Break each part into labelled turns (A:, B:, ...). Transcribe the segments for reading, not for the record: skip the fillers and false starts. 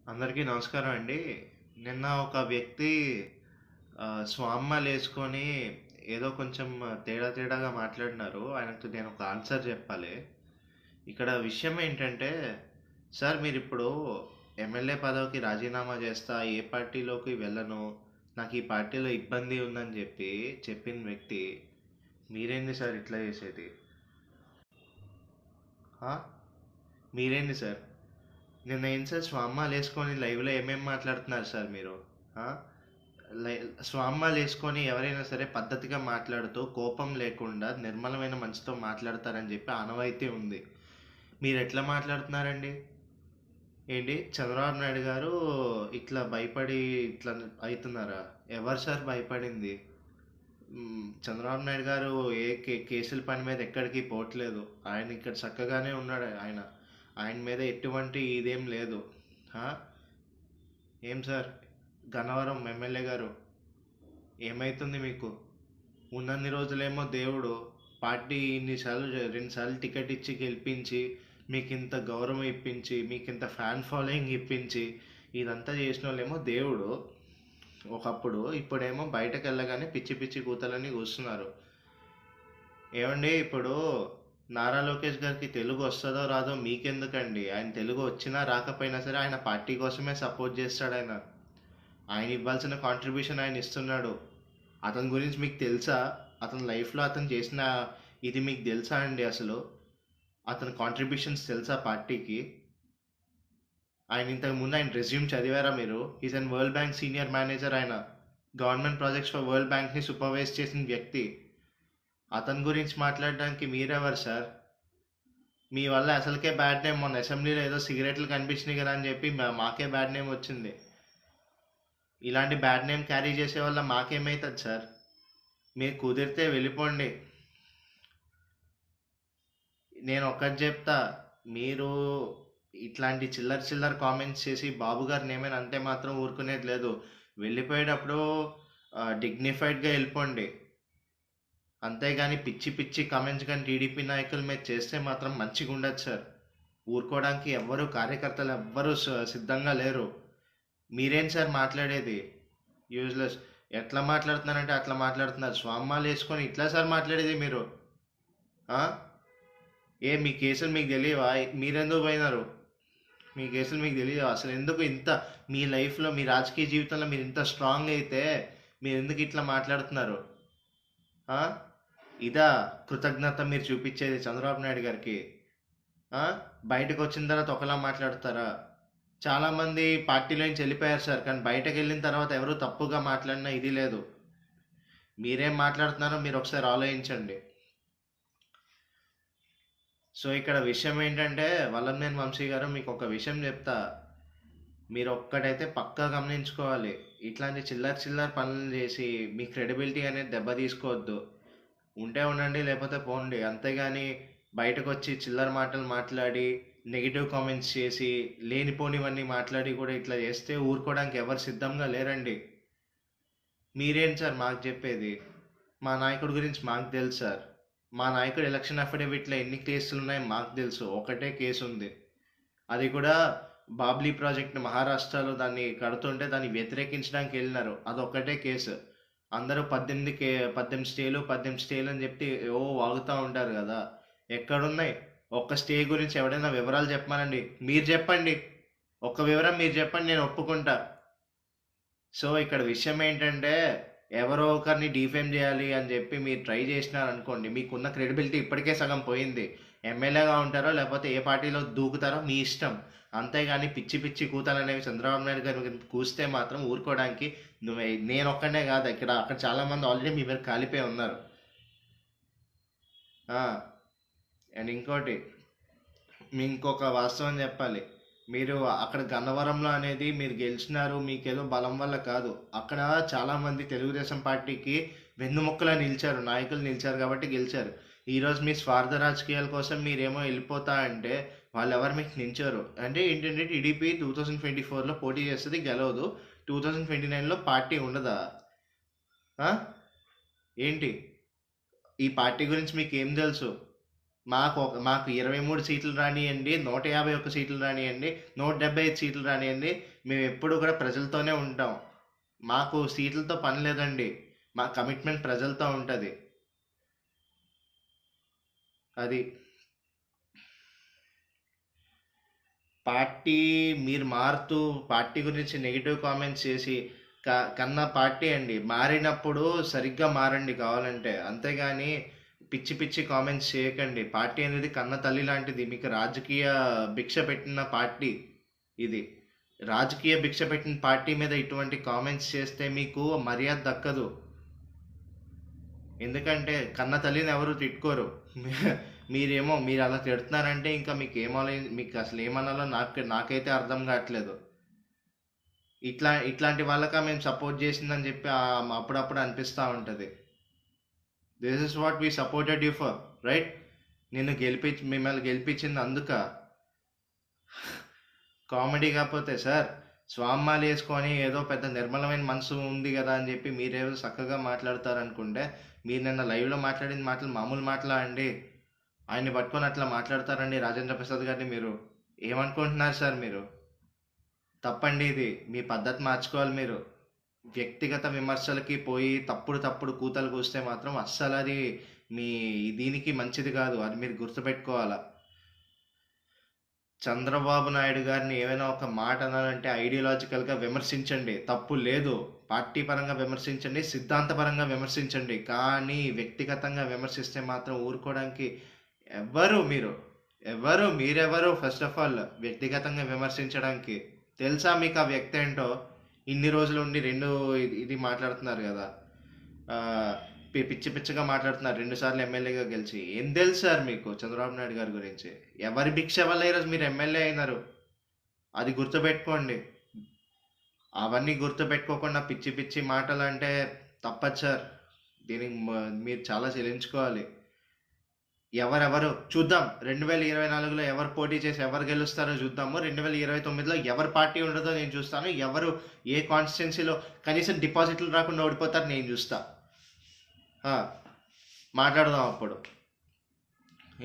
A: అందరికీ నమస్కారం అండి. నిన్న ఒక వ్యక్తి స్వామిమాలేసుకొని ఏదో కొంచెం తేడా తేడాగా మాట్లాడినారు. ఆయనకు నేను ఒక ఆన్సర్ చెప్పాలి. ఇక్కడ విషయం ఏంటంటే, సార్ మీరిప్పుడు ఎమ్మెల్యే పదవికి రాజీనామా చేస్తా, ఏ పార్టీలోకి వెళ్ళను, నాకు ఈ పార్టీలో ఇబ్బంది ఉందని చెప్పిన వ్యక్తి మీరేంది సార్ ఇట్లా చేసేది? ఆ? మీరేంది సార్? నిన్న ఏం సార్ స్వామిమాలేసుకొని లైవ్‌లో ఏమేం మాట్లాడుతున్నారు సార్ మీరు? ఆ! లై స్వామిమాలేసుకొని ఎవరైనా సరే పద్ధతిగా మాట్లాడుతూ, కోపం లేకుండా నిర్మలమైన మనసుతో మాట్లాడతారని చెప్పి ఆనవాయితీ ఉంది. మీరెట్లా మాట్లాడుతున్నారండి? ఏంటి చంద్రబాబు నాయుడు గారు ఇట్లా భయపడి ఇట్లా అయితున్నారా? ఎవరు సార్ భయపడింది? చంద్రబాబు నాయుడు గారు ఏ కేసుల పని మీద ఎక్కడికి పోవట్లేదు. ఆయన ఇక్కడ చక్కగానే ఉన్నాడు ఆయన. ఆయన మీద ఎటువంటి ఇదేం లేదు. ఆ? ఏం సార్ గన్నవరం ఎమ్మెల్యే గారు ఏమైతుంది మీకు? ఉన్నన్ని రోజులేమో దేవుడు పార్టీ ఇన్నిసార్లు రెండుసార్లు టికెట్ ఇచ్చి గెలిపించి మీకింత గౌరవం ఇప్పించి మీకింత ఫ్యాన్ ఫాలోయింగ్ ఇప్పించి ఇదంతా చేసిన వాళ్ళేమో దేవుడు ఒకప్పుడు. ఇప్పుడేమో బయటకు వెళ్ళగానే పిచ్చి పిచ్చి కూతలని కూస్తున్నారు. ఏమండి ఇప్పుడు నారా లోకేష్ గారికి తెలుగు వస్తుందో రాదో మీకెందుకండి? ఆయన తెలుగు వచ్చినా రాకపోయినా సరే ఆయన పార్టీ కోసమే సపోర్ట్ చేస్తాడు ఆయన. ఆయన ఇవ్వాల్సిన కాంట్రిబ్యూషన్ ఆయన ఇస్తున్నాడు. అతని గురించి మీకు తెలుసా? అతని లైఫ్లో అతను చేసిన ఇది మీకు తెలుసా అండి అసలు? అతని కాంట్రిబ్యూషన్స్ తెలుసా పార్టీకి? ఆయన ఇంతకు ముందు ఆయన రెజ్యూమ్ చదివారా మీరు? Is an world bank senior manager ఆయన. గవర్నమెంట్ ప్రాజెక్ట్స్ ఫర్ వరల్డ్ బ్యాంక్ని సూపర్వైజ్ చేసిన వ్యక్తి. అతని గురించి మాట్లాడడానికి మీరెవరు సార్? మీ వల్ల అసలుకే బ్యాడ్ నేమ్. మొన్న అసెంబ్లీలో ఏదో సిగరెట్లు కనిపించినాయి కదా అని చెప్పి మాకే బ్యాడ్ నేమ్ వచ్చింది. ఇలాంటి బ్యాడ్ నేమ్ క్యారీ చేసే వల్ల మాకేమవుతుంది సార్? మీరు కుదిరితే వెళ్ళిపోండి. నేను ఒక్కటి చెప్తా, మీరు ఇట్లాంటి చిల్లర చిల్లర కామెంట్స్ చేసి బాబు గారిని ఏమైనా అంటే మాత్రం ఊరుకునేది లేదు. వెళ్ళిపోయేటప్పుడు డిగ్నిఫైడ్గా వెళ్ళిపోండి. అంతేగాని పిచ్చి పిచ్చి కామెంట్స్ కానీ టీడీపీ నాయకుల మీద చేస్తే మాత్రం మంచిగా ఉండదు సార్. ఊరుకోవడానికి ఎవ్వరు కార్యకర్తలు ఎవ్వరూ సిద్ధంగా లేరు. మీరేం సార్ మాట్లాడేది? యూజ్లెస్. ఎట్లా మాట్లాడుతున్నారంటే అట్లా మాట్లాడుతున్నారు. స్వామ్మాలు వేసుకొని ఇట్లా సార్ మాట్లాడేది మీరు? ఆ? మీ కేసులు మీకు తెలియవా? మీరెందుకు పోయినారు? మీ కేసులు మీకు తెలియవా? అసలు ఎందుకు ఇంత మీ లైఫ్లో మీ రాజకీయ జీవితంలో మీరు ఇంత స్ట్రాంగ్ అయితే మీరు ఎందుకు ఇట్లా మాట్లాడుతున్నారు? ఆ? ఇదా కృతజ్ఞత మీరు చూపించేది చంద్రబాబు నాయుడు గారికి? ఆ? బయటకు వచ్చిన తర్వాత ఒకలా మాట్లాడతారా? చాలామంది పార్టీలో నుంచి వెళ్ళిపోయారు సార్, కానీ బయటకు వెళ్ళిన తర్వాత ఎవరు తప్పుగా మాట్లాడినా ఇది లేదు. మీరేం మాట్లాడుతున్నారో మీరు ఒకసారి ఆలోచించండి. సో ఇక్కడ విషయం ఏంటంటే, వల్లభనేని వంశీ గారు మీకు ఒక విషయం చెప్తా. మీరు ఒక్కటైతే పక్కా గమనించుకోవాలి. ఇట్లాంటి చిల్లర చిల్లర పనులు చేసి మీ క్రెడిబిలిటీ అనేది దెబ్బ తీసుకోవద్దు. ఉంటే ఉండండి, లేకపోతే పోండి. అంతేగాని బయటకు వచ్చి చిల్లర మాటలు మాట్లాడి నెగిటివ్ కామెంట్స్ చేసి లేనిపోనివన్నీ మాట్లాడి కూడా ఇట్లా చేస్తే ఊరుకోవడానికి ఎవరు సిద్ధంగా లేరండి. మీరేంటి సార్ మాకు చెప్పేది? మా నాయకుడి గురించి మాకు తెలుసు సార్. మా నాయకుడు ఎలక్షన్ అఫిడవిట్లో ఎన్ని కేసులు ఉన్నాయో మాకు తెలుసు. ఒకటే కేసు ఉంది, అది కూడా బాబ్లీ ప్రాజెక్ట్ మహారాష్ట్రలో దాన్ని కడుతుంటే దాన్ని వ్యతిరేకించడానికి వెళ్ళినారు. అదొక్కటే కేసు. అందరూ 18 స్టేలు 18 స్టేలు అని చెప్పి వాగుతూ ఉంటారు కదా. ఎక్కడున్నాయి? ఒక్క స్టే గురించి ఎవడైనా వివరాలు చెప్పమానండి. మీరు చెప్పండి, ఒక్క వివరం మీరు చెప్పండి, నేను ఒప్పుకుంటా. సో ఇక్కడ విషయం ఏంటంటే, ఎవరో ఒకరిని డిఫేమ్ చేయాలి అని చెప్పి మీరు ట్రై చేసినారనుకోండి, మీకున్న క్రెడిబిలిటీ ఇప్పటికే సగం పోయింది. ఎమ్మెల్యేగా ఉంటారో లేకపోతే ఏ పార్టీలో దూకుతారో మీ ఇష్టం. అంతేగాని పిచ్చి పిచ్చి కూతలు అనేవి చంద్రబాబు నాయుడు గారు కూస్తే మాత్రం ఊరుకోవడానికి నేను ఒక్కనే కాదు, అక్కడ చాలామంది ఆల్రెడీ మీ మీద కాలిపోయి ఉన్నారు. అండ్ ఇంకోటి, మీ ఇంకొక వాస్తవం చెప్పాలి. మీరు అక్కడ గన్నవరంలో అనేది మీరు గెలిచినారు మీకేదో బలం వల్ల కాదు. అక్కడ చాలామంది తెలుగుదేశం పార్టీకి వెన్నుముక్కలా నిలిచారు, నాయకులు నిలిచారు కాబట్టి గెలిచారు. ఈరోజు మీ స్వార్థ రాజకీయాల కోసం మీరేమో వెళ్ళిపోతా అంటే వాళ్ళు ఎవరు మీకు నిలిచారు అంటే ఏంటంటే, టీడీపీ 2024లో పోటీ చేస్తుంది, గెలవదు. 2029లో పార్టీ ఉండదా? ఆ? ఏంటి? ఈ పార్టీ గురించి మీకు ఏం తెలుసు? మాకు 23 సీట్లు రానియండి, 151 సీట్లు రానియండి, 175 సీట్లు రానియండి, మేము ఎప్పుడు కూడా ప్రజలతోనే ఉంటాం. మాకు సీట్లతో పని లేదండి. మా కమిట్మెంట్ ప్రజలతో ఉంటుంది. అది పార్టీ మీరు మారుతూ పార్టీ గురించి నెగిటివ్ కామెంట్స్ చేసి కన్నా పార్టీ అండి మారినప్పుడు సరిగ్గా మారండి కావాలంటే, అంతేగాని పిచ్చి పిచ్చి కామెంట్స్ చేయకండి. పార్టీ అనేది కన్న తల్లి లాంటిది. మీకు రాజకీయ భిక్ష పెట్టిన పార్టీ ఇది. రాజకీయ భిక్ష పెట్టిన పార్టీ మీద ఇటువంటి కామెంట్స్ చేస్తే మీకు మర్యాద దక్కదు. ఎందుకంటే కన్న తల్లిని ఎవరు తిట్టుకోరు. మీరు అలా తిడుతున్నారంటే ఇంకా మీకు అసలు ఏమనాలో నాకైతే అర్థం కావట్లేదు. ఇట్లాంటి వాళ్ళక మేము సపోర్ట్ చేసిందని చెప్పి అప్పుడప్పుడు అనిపిస్తూ ఉంటుంది. This is what we supported you for, right? మిమ్మల్ని గెలిపించింది అందుక. కామెడీ కాకపోతే సార్, స్వామ్మాలు వేసుకొని ఏదో పెద్ద నిర్మలమైన మనసు ఉంది కదా అని చెప్పి మీరేదో చక్కగా మాట్లాడతారనుకుంటే, మీరు నిన్న లైవ్లో మాట్లాడిన మాటలు మామూలు మాటలా అండి? ఆయన్ని పట్టుకొని అట్లా మాట్లాడతారండి రాజేంద్ర ప్రసాద్ గారిని? మీరు ఏమనుకుంటున్నారు సార్? మీరు తప్పండి ఇది. మీ పద్ధతి మార్చుకోవాలి మీరు. వ్యక్తిగత విమర్శలకి పోయి తప్పుడు కూతలు కూస్తే మాత్రం అస్సలు అది మీ దీనికి మంచిది కాదు. అది మీరు గుర్తుపెట్టుకోవాలా. చంద్రబాబు నాయుడు గారిని ఏమైనా ఒక మాట అనాలంటే ఐడియాలజికల్గా విమర్శించండి, తప్పు లేదు. పార్టీ పరంగా విమర్శించండి, సిద్ధాంతపరంగా విమర్శించండి. కానీ వ్యక్తిగతంగా విమర్శిస్తే మాత్రం ఊరుకోవడానికి మీరెవరు ఫస్ట్ ఆఫ్ ఆల్ వ్యక్తిగతంగా విమర్శించడానికి? తెలుసా మీకు ఆ వ్యక్తి ఏంటో? ఇన్ని రోజులు ఉండి ఇది మాట్లాడుతున్నారు కదా, పిచ్చి పిచ్చిగా మాట్లాడుతున్నారు. 2 సార్లు ఎమ్మెల్యేగా గెలిచి. ఏం తెలుసు సార్ మీకు చంద్రబాబు నాయుడు గారి గురించి? ఎవరి భిక్ష వల్ల ఈరోజు మీరు ఎమ్మెల్యే అయినారు? అది గుర్తుపెట్టుకోండి. అవన్నీ గుర్తుపెట్టుకోకుండా పిచ్చి పిచ్చి మాటలు అంటే తప్పదు సార్. దీనికి మీరు చాలా చెల్లించుకోవాలి. ఎవరెవరు చూద్దాం. 2024లో ఎవరు పోటీ చేసి ఎవరు గెలుస్తారో చూద్దాము. 2029లో ఎవరు పార్టీ ఉండదో నేను చూస్తాను. ఎవరు ఏ కాన్స్టిట్యున్సీలో కనీసం డిపాజిట్లు రాకుండా ఓడిపోతారు నేను చూస్తా. మాట్లాడదాం అప్పుడు.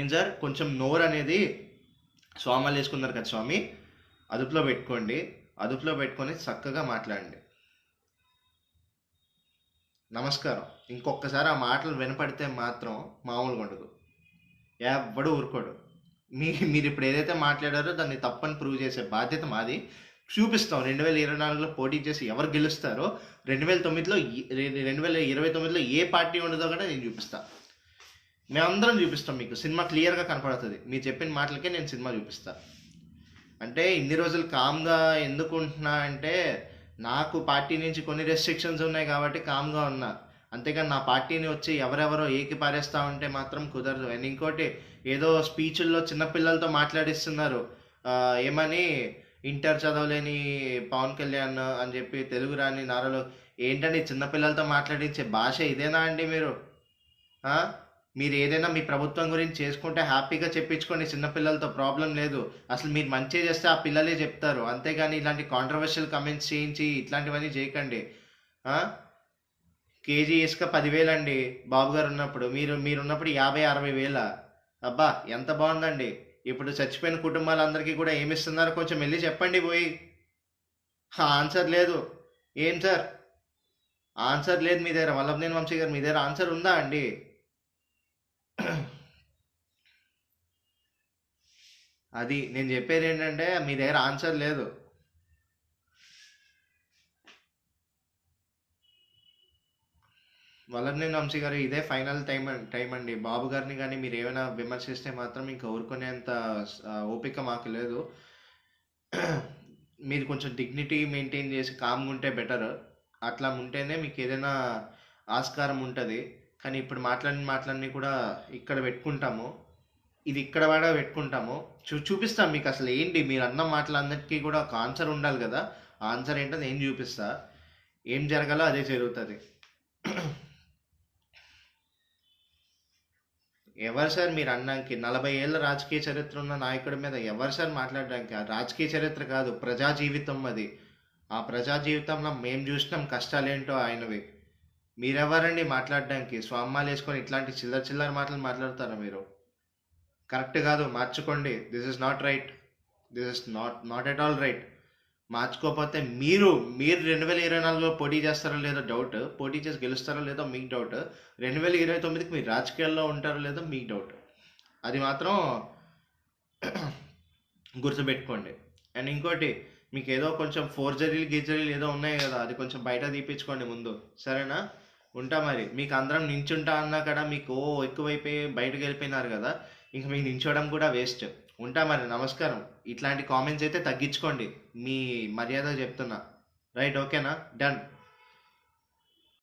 A: ఏం సార్, కొంచెం నోరు అనేది స్వామాలు వేసుకున్నారు కదా స్వామి, అదుపులో పెట్టుకోండి. అదుపులో పెట్టుకొని చక్కగా మాట్లాడండి. నమస్కారం. ఇంకొకసారి ఆ మాటలు వినపడితే మాత్రం మామూలుగా ఉండదు. ఎవడు ఊరుకోడు. మీరు ఇప్పుడు ఏదైతే మాట్లాడారో దాన్ని తప్పని ప్రూవ్ చేసే బాధ్యత మాది. చూపిస్తాం 2024లో పోటీ చేసి ఎవరు గెలుస్తారో. 2029లో ఏ పార్టీ ఉండదో కూడా నేను చూపిస్తా. మేమందరం చూపిస్తాం. మీకు సినిమా క్లియర్గా కనపడుతుంది. మీరు చెప్పిన మాటలకే నేను సినిమా చూపిస్తా. అంటే ఇన్ని రోజులు కామ్గా ఎందుకు ఉంటున్నా అంటే, నాకు పార్టీ నుంచి కొన్ని రెస్ట్రిక్షన్స్ ఉన్నాయి కాబట్టి కామ్గా ఉన్నా. అంతేగాని నా పార్టీని వచ్చి ఎవరెవరో ఏకి పారేస్తా ఉంటే మాత్రం కుదరదు. అండ్ ఇంకోటి, ఏదో స్పీచ్ల్లో చిన్నపిల్లలతో మాట్లాడిస్తున్నారు. ఏమని, ఇంటర్ చదవలేని పవన్ కళ్యాణ్ అని చెప్పి తెలుగు రాని నారలో. ఏంటండి చిన్నపిల్లలతో మాట్లాడించే భాష ఇదేనా అండి మీరు? మీరు ఏదైనా మీ ప్రభుత్వం గురించి చేసుకుంటే హ్యాపీగా చెప్పించుకోండి చిన్నపిల్లలతో, ప్రాబ్లం లేదు. అసలు మీరు మంచిగా చేస్తే ఆ పిల్లలే చెప్తారు. అంతేగాని ఇలాంటి కాంట్రవర్షియల్ కమెంట్స్ చేయించి ఇట్లాంటివన్నీ చేయకండి. కేజీ ఇసుక 10,000 అండి బాబు గారు ఉన్నప్పుడు. మీరున్నప్పుడు 50-60 వేల. అబ్బా ఎంత బాగుందండి. ఇప్పుడు చచ్చిపోయిన కుటుంబాలందరికీ కూడా ఏమిస్తున్నారో కొంచెం వెళ్ళి చెప్పండి పోయి. ఆన్సర్ లేదు. ఏం సార్ ఆన్సర్ లేదు మీ దగ్గర? వల్లభనేని వంశీ గారు, మీ దగ్గర ఆన్సర్ ఉందా అండి? అది నేను చెప్పేది ఏంటంటే, మీ దగ్గర ఆన్సర్ లేదు. వల్లభనేని వంశీ గారు, ఇదే ఫైనల్ టైం అండి. బాబు గారిని కానీ మీరు ఏమైనా విమర్శిస్తే మాత్రం ఇంకా ఊరుకునేంత ఓపిక మాకు లేదు. మీరు కొంచెం డిగ్నిటీ మెయింటైన్ చేసి కామ్గా ఉంటే బెటర్. అట్లా ఉంటేనే మీకు ఏదైనా ఆస్కారం ఉంటుంది. కానీ ఇప్పుడు మాటలన్నీ కూడా ఇక్కడ పెట్టుకుంటాము. ఇది ఇక్కడ కూడా పెట్టుకుంటాము. చూపిస్తాం మీకు అసలు ఏంటి. మీరు అన్న మాటలందరికీ కూడా ఒక ఆన్సర్ ఉండాలి కదా. ఆన్సర్ ఏంటో నేను చూపిస్తా. ఏం జరగాలో అదే జరుగుతుంది. ఎవరు సార్ మీరు అన్నానికి? 40 ఏళ్ళ రాజకీయ చరిత్ర ఉన్న నాయకుడి మీద ఎవరు సార్ మాట్లాడడానికి? రాజకీయ చరిత్ర కాదు, ప్రజా జీవితం అది. ఆ ప్రజా జీవితంలో మేము చూసినాం కష్టాలేంటో ఆయనవి. మీరెవరండి మాట్లాడడానికి? స్వామ్మాలు వేసుకొని ఇట్లాంటి చిల్లర చిల్లర మాటలు మాట్లాడతారా మీరు? కరెక్ట్ కాదు, మార్చుకోండి. This is not right. This is not at all right. మార్చుకోకపోతే మీరు మీరు 2024లో పోటీ చేస్తారో లేదో డౌట్, పోటీ చేసి గెలుస్తారో లేదో మీకు డౌట్, 2029కి మీరు రాజకీయాల్లో ఉంటారో లేదో మీకు డౌట్. అది మాత్రం గుర్తుపెట్టుకోండి. అండ్ ఇంకోటి, మీకు ఏదో కొంచెం ఫోర్జరీలు గిజరీలు ఏదో ఉన్నాయి కదా, అది కొంచెం బయట తీపించుకోండి ముందు, సరేనా? ఉంటా మరి. మీకు అందరం నించుంటా అన్నా కదా మీకు ఎక్కువైపోయి బయటకు వెళ్ళిపోయినారు కదా, ఇంక మీకు నించోవడం కూడా వేస్ట్. ఉంటా మరి, నమస్కారం. ఇట్లాంటి కామెంట్స్ అయితే తగ్గించుకోండి, మీ మర్యాద చెప్తున్నా. రైట్, ఓకేనా? డన్.